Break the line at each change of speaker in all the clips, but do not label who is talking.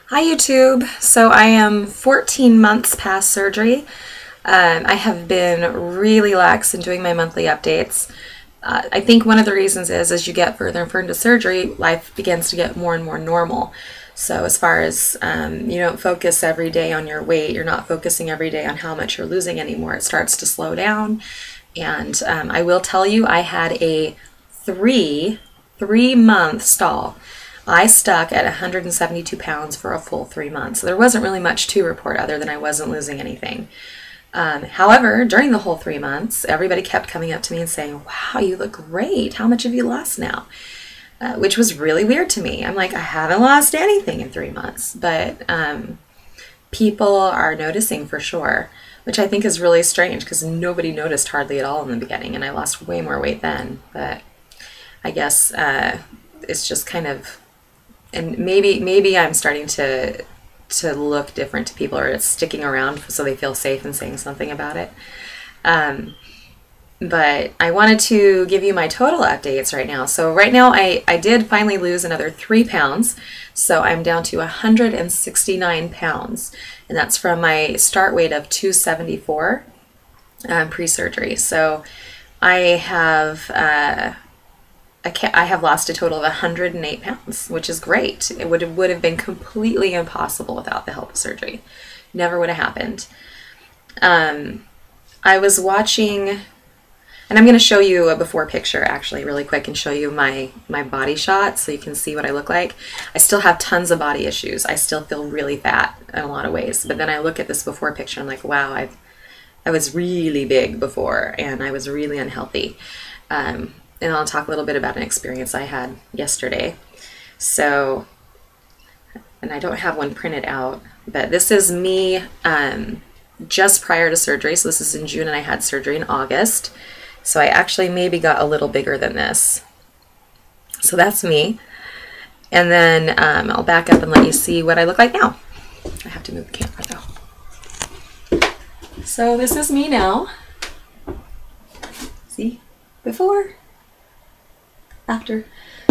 Hi YouTube. So I am 14 months past surgery. I have been really lax in doing my monthly updates. I think one of the reasons is as you get further and further into surgery, life begins to get more and more normal. So as far as you don't focus every day on your weight, you're not focusing every day on how much you're losing anymore. It starts to slow down. And I will tell you, I had a three-month stall. I stuck at 172 pounds for a full 3 months. There wasn't really much to report other than I wasn't losing anything. However, during the whole 3 months, everybody kept coming up to me and saying, wow, you look great. How much have you lost now? Which was really weird to me. I'm like, I haven't lost anything in 3 months, but people are noticing for sure, which I think is really strange because nobody noticed hardly at all in the beginning, and I lost way more weight then. But I guess it's just kind of, and maybe I'm starting to look different to people, or it's sticking around so they feel safe in saying something about it. But I wanted to give you my total updates right now. So right now I did finally lose another 3 pounds. So I'm down to 169 pounds. And that's from my start weight of 274 pre-surgery. So I have lost a total of 108 pounds, which is great. It would have been completely impossible without the help of surgery. Never would have happened. I was watching, and I'm going to show you a before picture actually really quick and show you my body shot so you can see what I look like. I still have tons of body issues. I still feel really fat in a lot of ways. But then I look at this before picture and I'm like, wow, I was really big before and I was really unhealthy. And I'll talk a little bit about an experience I had yesterday. So, and I don't have one printed out, but this is me just prior to surgery. So this is in June and I had surgery in August. So I actually maybe got a little bigger than this. So that's me. And then I'll back up and let you see what I look like now. I have to move the camera though. So this is me now. See? Before. After.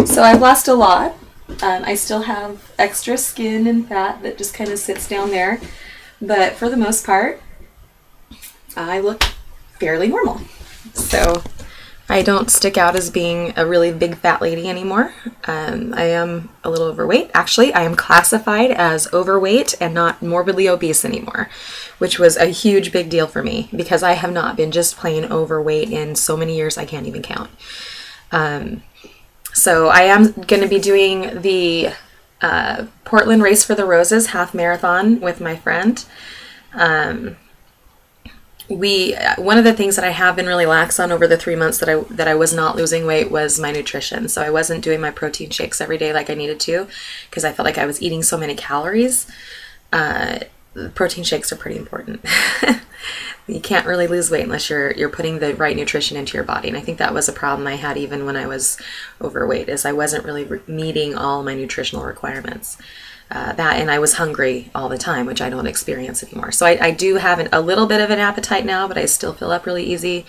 So I've lost a lot. I still have extra skin and fat that just kind of sits down there. But for the most part, I look fairly normal. So I don't stick out as being a really big fat lady anymore. I am a little overweight. Actually, I am classified as overweight and not morbidly obese anymore, which was a huge big deal for me because I have not been just plain overweight in so many years I can't even count. So I am going to be doing the Portland Race for the Roses half marathon with my friend. One of the things that I have been really lax on over the 3 months that I was not losing weight was my nutrition. So I wasn't doing my protein shakes every day like I needed to because I felt like I was eating so many calories. Protein shakes are pretty important. You can't really lose weight unless you're putting the right nutrition into your body. And I think that was a problem I had even when I was overweight, is I wasn't really meeting all my nutritional requirements. And I was hungry all the time, which I don't experience anymore. So I do have a little bit of an appetite now, but I still fill up really easy.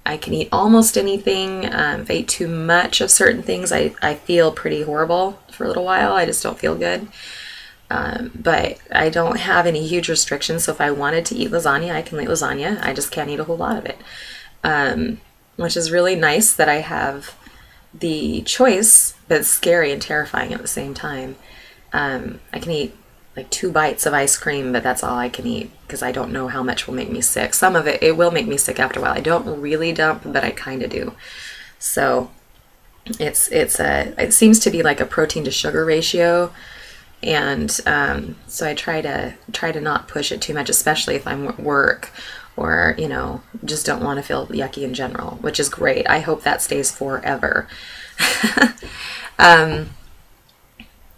I can eat almost anything. If I eat too much of certain things, I feel pretty horrible for a little while. I just don't feel good. But I don't have any huge restrictions. So if I wanted to eat lasagna, I can eat lasagna. I just can't eat a whole lot of it, which is really nice that I have the choice, but it's scary and terrifying at the same time. I can eat like 2 bites of ice cream, but that's all I can eat because I don't know how much will make me sick. Some of it will make me sick after a while. I don't really dump, but I kind of do. So it seems to be like a protein to sugar ratio. And so I try to not push it too much, especially if I'm at work or, you know, just don't want to feel yucky in general, which is great. I hope that stays forever.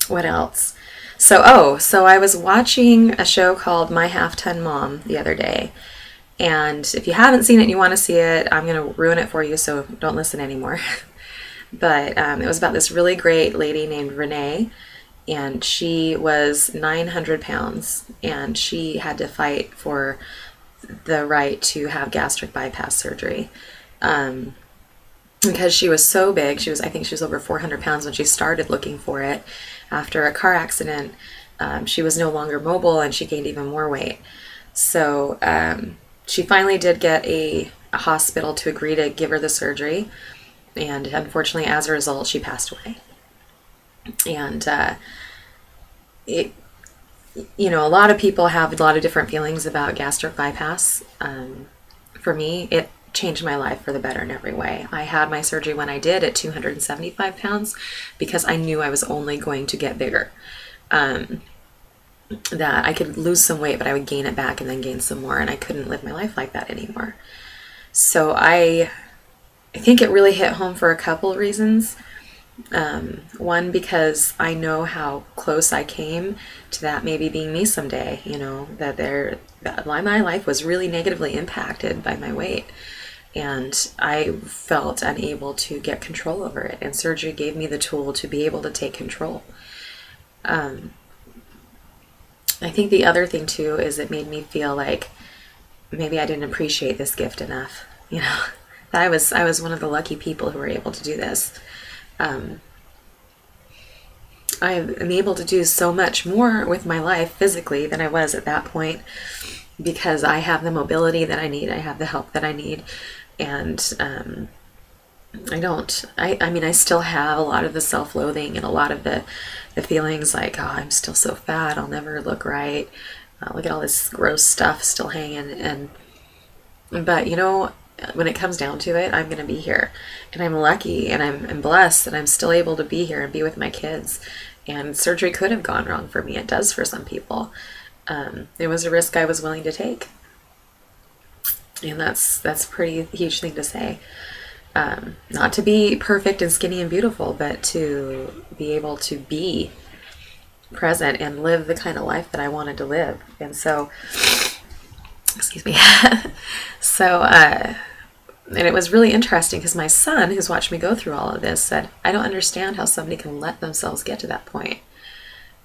What else? So I was watching a show called My Half-Ton Mom the other day. And if you haven't seen it and you want to see it, I'm going to ruin it for you, so don't listen anymore. But it was about this really great lady named Renee. And she was 900 pounds, and she had to fight for the right to have gastric bypass surgery. Because she was so big, I think she was over 400 pounds when she started looking for it after a car accident. She was no longer mobile, and she gained even more weight. So she finally did get a hospital to agree to give her the surgery, and unfortunately, as a result, she passed away. And it, you know, a lot of people have a lot of different feelings about gastric bypass. For me, it changed my life for the better in every way. I had my surgery when I did at 275 pounds because I knew I was only going to get bigger. That I could lose some weight, but I would gain it back and then gain some more, and I couldn't live my life like that anymore. So I think it really hit home for a couple reasons. One, because I know how close I came to that maybe being me someday, you know, that my life was really negatively impacted by my weight, and I felt unable to get control over it, and surgery gave me the tool to be able to take control. I think the other thing too is it made me feel like maybe I didn't appreciate this gift enough, you know, that I was one of the lucky people who were able to do this. I am able to do so much more with my life physically than I was at that point because I have the mobility that I need, I have the help that I need, and I mean, I still have a lot of the self-loathing and a lot of the feelings like, oh, I'm still so fat, I'll never look right, look at all this gross stuff still hanging, but you know, when it comes down to it, I'm going to be here, and I'm lucky, and I'm blessed that I'm still able to be here and be with my kids, and surgery could have gone wrong for me. It does for some people. It was a risk I was willing to take, and that's a pretty huge thing to say. Not to be perfect and skinny and beautiful, but to be able to be present and live the kind of life that I wanted to live. And so, excuse me. So, and it was really interesting because my son, who's watched me go through all of this, said, I don't understand how somebody can let themselves get to that point.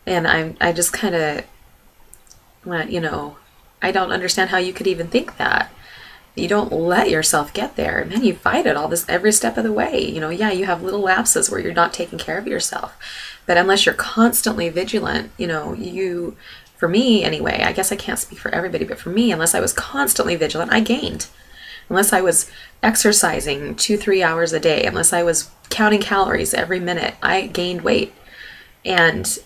And I just kind of went, you know, I don't understand how you could even think that. You don't let yourself get there, and then you fight it all this every step of the way. You know, yeah, you have little lapses where you're not taking care of yourself, but unless you're constantly vigilant, you know, for me anyway, I guess I can't speak for everybody, but for me, unless I was constantly vigilant, I gained. Unless I was exercising 2-3 hours a day, unless I was counting calories every minute, I gained weight. And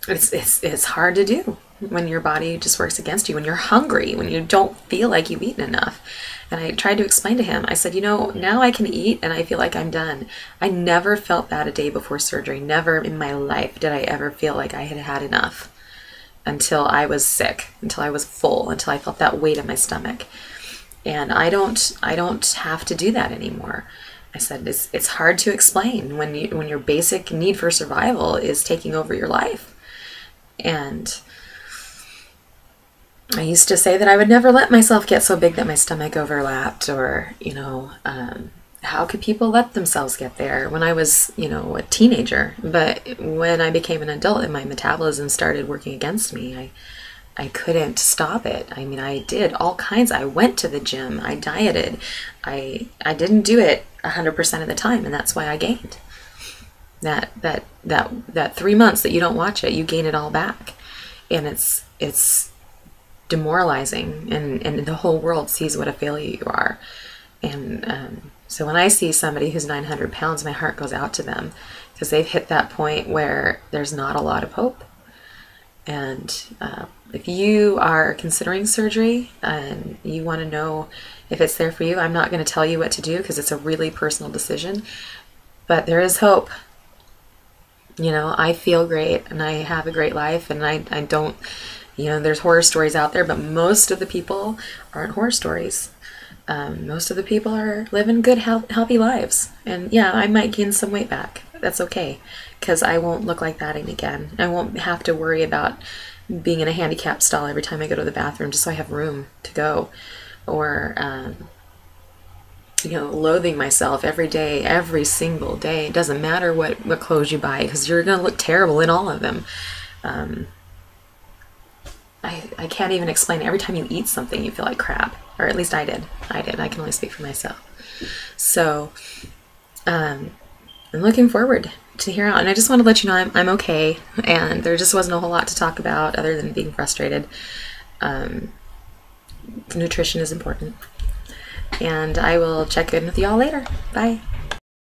it's hard to do when your body just works against you, when you're hungry, when you don't feel like you've eaten enough. And I tried to explain to him, I said, you know, now I can eat and I feel like I'm done. I never felt that a day before surgery. Never in my life did I ever feel like I had had enough until I was sick, until I was full, until I felt that weight in my stomach. And I don't have to do that anymore. I said, it's hard to explain when your basic need for survival is taking over your life. And I used to say that I would never let myself get so big that my stomach overlapped, or, you know, how could people let themselves get there when I was, you know, a teenager? But when I became an adult and my metabolism started working against me, I couldn't stop it. I mean, I did all kinds. I went to the gym, I dieted. I didn't do it 100% of the time, and that's why I gained. That 3 months that you don't watch it, you gain it all back. And it's demoralizing, and the whole world sees what a failure you are. And so when I see somebody who's 900 pounds, my heart goes out to them because they've hit that point where there's not a lot of hope. And if you are considering surgery and you want to know if it's there for you, I'm not going to tell you what to do because it's a really personal decision, but there is hope. You know, I feel great and I have a great life, and I don't, you know, there's horror stories out there, but most of the people aren't horror stories. Most of the people are living good, healthy lives. And yeah, I might gain some weight back. That's okay, because I won't look like that again. I won't have to worry about being in a handicapped stall every time I go to the bathroom just so I have room to go. Or, you know, loathing myself every day, every single day. It doesn't matter what clothes you buy, because you're going to look terrible in all of them. I can't even explain it. Every time you eat something, you feel like crap. Or at least I did. I can only speak for myself. So, I'm looking forward to hear out, and I just want to let you know I'm okay, and there just wasn't a whole lot to talk about other than being frustrated. Nutrition is important, and I will check in with y'all later. Bye.